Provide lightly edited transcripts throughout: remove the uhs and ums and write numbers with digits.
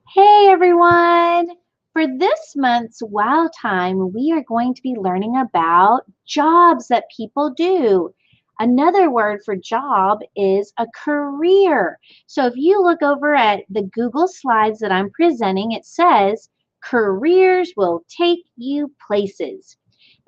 Hey everyone! For this month's Wow Time, we are going to be learning about jobs that people do. Another word for job is a career. So if you look over at the Google slides that I'm presenting, it says careers will take you places.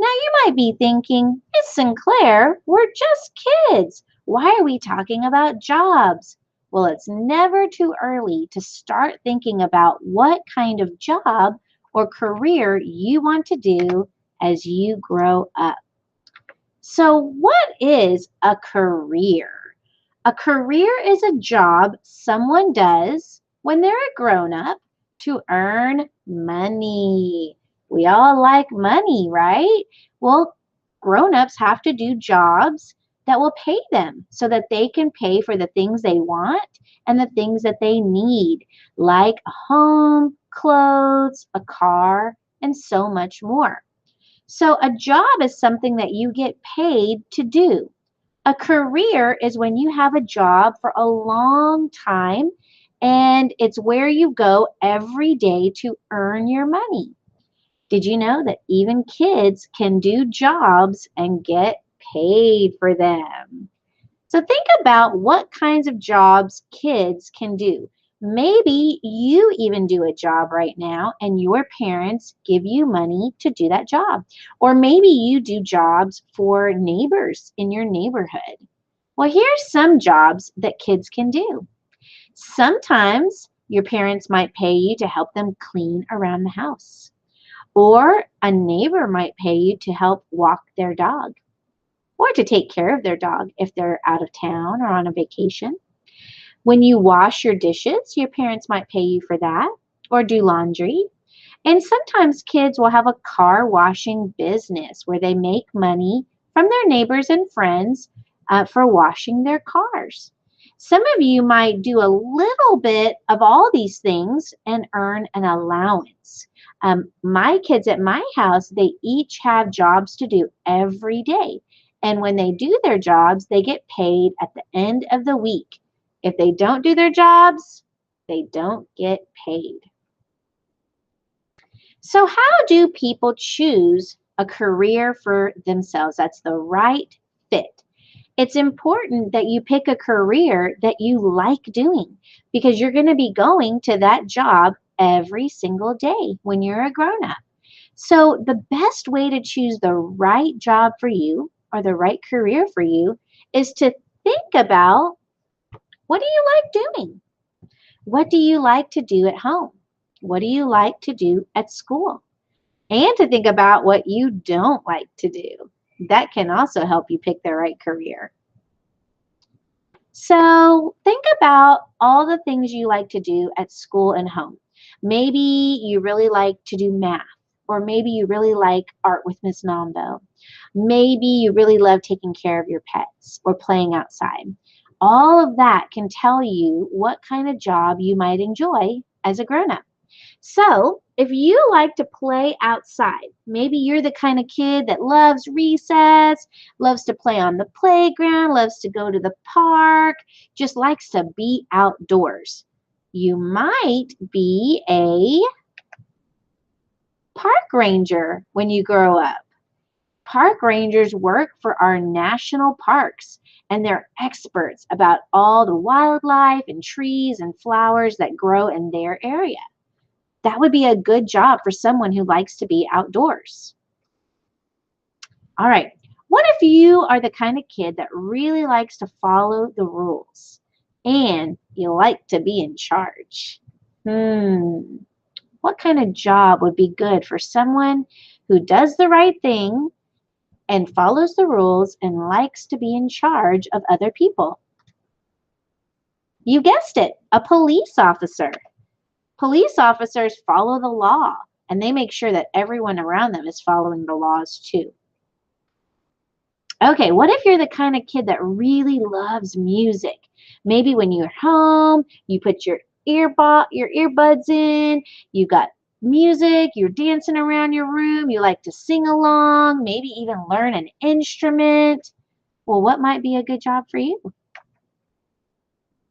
Now you might be thinking, Miss Sinclair, we're just kids. Why are we talking about jobs? Well, it's never too early to start thinking about what kind of job or career you want to do as you grow up. So, what is a career? A career is a job someone does when they're a grown up to earn money. We all like money, right? Well, grown ups have to do jobs that will pay them so that they can pay for the things they want and the things that they need, like a home, clothes, a car, and so much more. So, a job is something that you get paid to do. A career is when you have a job for a long time and it's where you go every day to earn your money. Did you know that even kids can do jobs and get paid for them? So think about what kinds of jobs kids can do. Maybe you even do a job right now and your parents give you money to do that job. Or maybe you do jobs for neighbors in your neighborhood. Well, here's some jobs that kids can do. Sometimes your parents might pay you to help them clean around the house, or a neighbor might pay you to help walk their dog or to take care of their dog if they're out of town or on a vacation. When you wash your dishes, your parents might pay you for that or do laundry. And sometimes kids will have a car washing business where they make money from their neighbors and friends for washing their cars. Some of you might do a little bit of all these things and earn an allowance. My kids at my house, they each have jobs to do every day. And when they do their jobs, they get paid at the end of the week. If they don't do their jobs, they don't get paid. So, how do people choose a career for themselves that's the right fit? It's important that you pick a career that you like doing because you're going to be going to that job every single day when you're a grown up. So, the best way to choose the right job for you or the right career for you is to think about, what do you like doing? What do you like to do at home? What do you like to do at school? And to think about what you don't like to do. That can also help you pick the right career. So think about all the things you like to do at school and home. Maybe you really like to do math, or maybe you really like art with Miss Nombo. Maybe you really love taking care of your pets or playing outside. All of that can tell you what kind of job you might enjoy as a grown up. So, if you like to play outside, maybe you're the kind of kid that loves recess, loves to play on the playground, loves to go to the park, just likes to be outdoors. You might be a park ranger when you grow up. Park rangers work for our national parks and they're experts about all the wildlife and trees and flowers that grow in their area. That would be a good job for someone who likes to be outdoors. All right. What if you are the kind of kid that really likes to follow the rules and you like to be in charge? What kind of job would be good for someone who does the right thing and follows the rules and likes to be in charge of other people? You guessed it, a police officer. Police officers follow the law and they make sure that everyone around them is following the laws too. Okay, what if you're the kind of kid that really loves music? Maybe when you're home, you put your earbuds in, you got music, you're dancing around your room, you like to sing along, maybe even learn an instrument. Well, what might be a good job for you?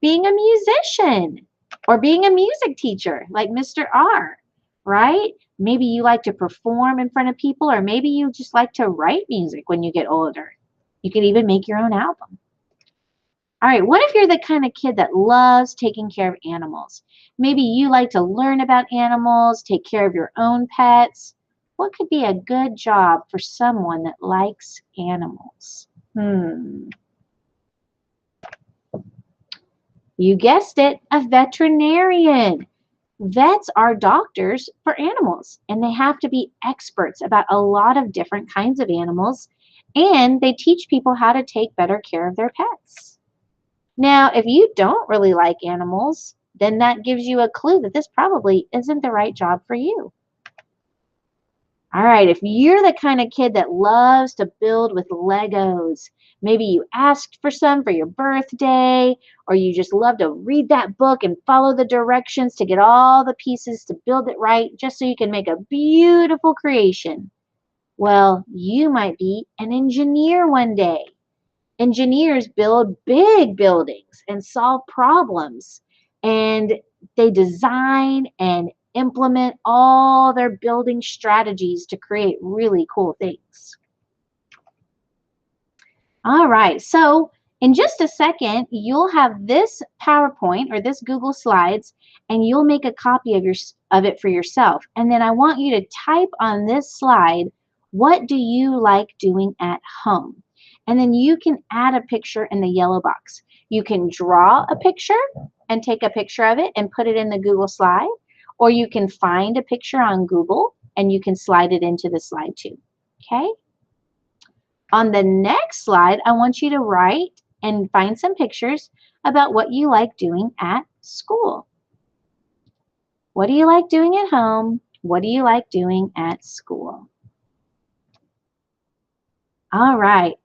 Being a musician. Or being a music teacher like Mr. R, right? Maybe you like to perform in front of people, or maybe you just like to write music when you get older. You could even make your own album. All right, what if you're the kind of kid that loves taking care of animals? Maybe you like to learn about animals, take care of your own pets. What could be a good job for someone that likes animals? You guessed it, a veterinarian. Vets are doctors for animals, and they have to be experts about a lot of different kinds of animals, and they teach people how to take better care of their pets. Now, if you don't really like animals, then that gives you a clue that this probably isn't the right job for you. All right, if you're the kind of kid that loves to build with Legos, maybe you asked for some for your birthday, or you just love to read that book and follow the directions to get all the pieces to build it right, just so you can make a beautiful creation. Well, you might be an engineer one day. Engineers build big buildings and solve problems, and they design and implement all their building strategies to create really cool things. All right, so in just a second, you'll have this PowerPoint or this Google Slides, and you'll make a copy of it for yourself. And then I want you to type on this slide, what do you like doing at home? And then you can add a picture in the yellow box. You can draw a picture and take a picture of it and put it in the Google slide, or you can find a picture on Google and you can slide it into the slide too. Okay? On the next slide, I want you to write and find some pictures about what you like doing at school. What do you like doing at home? What do you like doing at school? All right.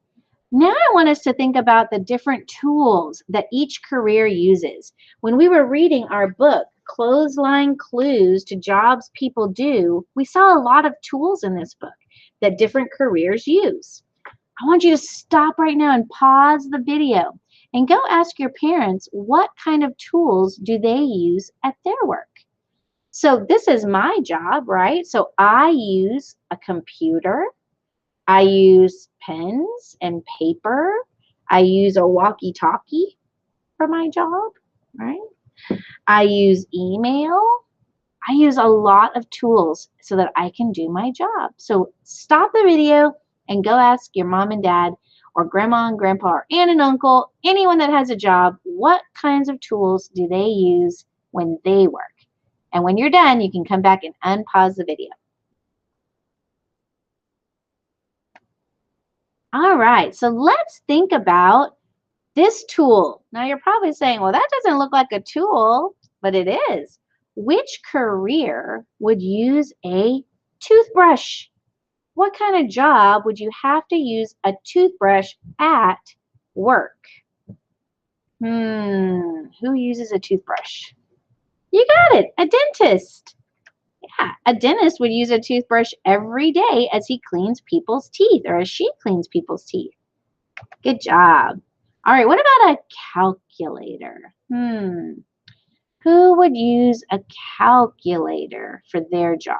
Now I want us to think about the different tools that each career uses. When we were reading our book, Clothesline Clues to Jobs People Do, we saw a lot of tools in this book that different careers use. I want you to stop right now and pause the video and go ask your parents what kind of tools do they use at their work. So this is my job, right? So I use a computer. I use pens and paper. I use a walkie-talkie for my job, right? I use email. I use a lot of tools so that I can do my job. So stop the video and go ask your mom and dad or grandma and grandpa or aunt and uncle, anyone that has a job, what kinds of tools do they use when they work? And when you're done, you can come back and unpause the video. All right, so let's think about this tool. Now you're probably saying, well, that doesn't look like a tool, but it is. Which career would use a toothbrush? What kind of job would you have to use a toothbrush at work? Who uses a toothbrush? You got it, a dentist. Yeah, a dentist would use a toothbrush every day as he cleans people's teeth or as she cleans people's teeth. Good job. All right, what about a calculator? Who would use a calculator for their job?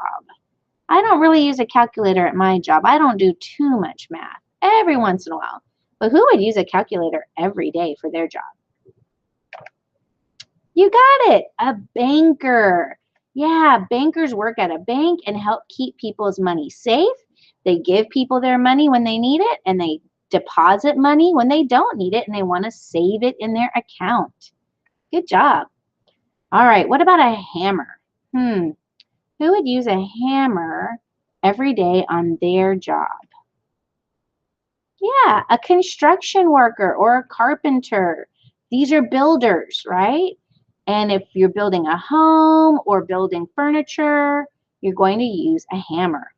I don't really use a calculator at my job. I don't do too much math every once in a while. But who would use a calculator every day for their job? You got it, a banker. Yeah, bankers work at a bank and help keep people's money safe. They give people their money when they need it, and they deposit money when they don't need it and they want to save it in their account. Good job. All right, what about a hammer? Who would use a hammer every day on their job? Yeah, a construction worker or a carpenter. These are builders, right? And if you're building a home or building furniture, you're going to use a hammer.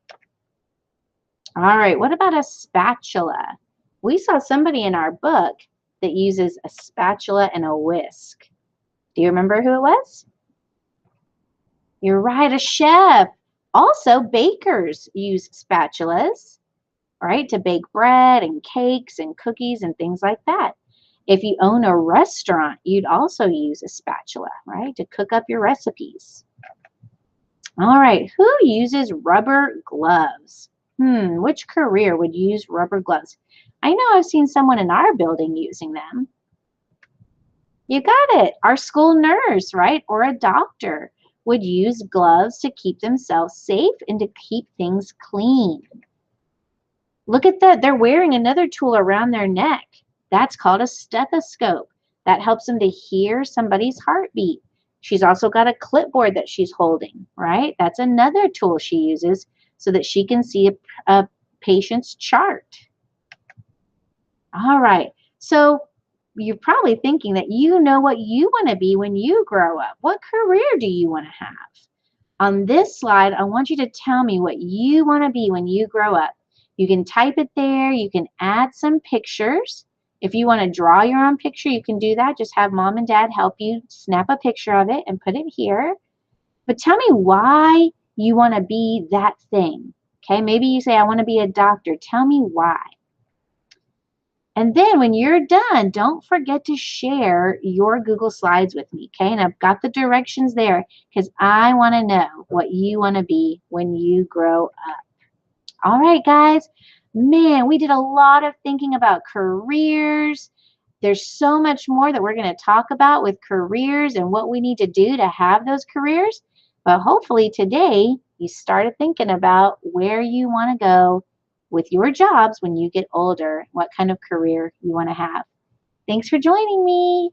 All right, what about a spatula? We saw somebody in our book that uses a spatula and a whisk. Do you remember who it was? You're right, a chef. Also, bakers use spatulas, right, to bake bread and cakes and cookies and things like that. If you own a restaurant, you'd also use a spatula, right, to cook up your recipes. All right, who uses rubber gloves? Which career would use rubber gloves? I know I've seen someone in our building using them. You got it. Our school nurse, right, or a doctor would use gloves to keep themselves safe and to keep things clean. Look at that. They're wearing another tool around their neck. That's called a stethoscope. That helps them to hear somebody's heartbeat. She's also got a clipboard that she's holding, right? That's another tool she uses so that she can see a patient's chart. All right. So you're probably thinking that you know what you want to be when you grow up. What career do you want to have? On this slide, I want you to tell me what you want to be when you grow up. You can type it there. You can add some pictures. If you want to draw your own picture, you can do that. Just have mom and dad help you snap a picture of it and put it here. But tell me why you want to be that thing. Okay, maybe you say, I want to be a doctor. Tell me why. And then when you're done, don't forget to share your Google Slides with me, okay? And I've got the directions there because I want to know what you want to be when you grow up. All right, guys. Man, we did a lot of thinking about careers. There's so much more that we're going to talk about with careers and what we need to do to have those careers. But hopefully today you started thinking about where you want to go with your jobs when you get older, what kind of career you want to have. Thanks for joining me.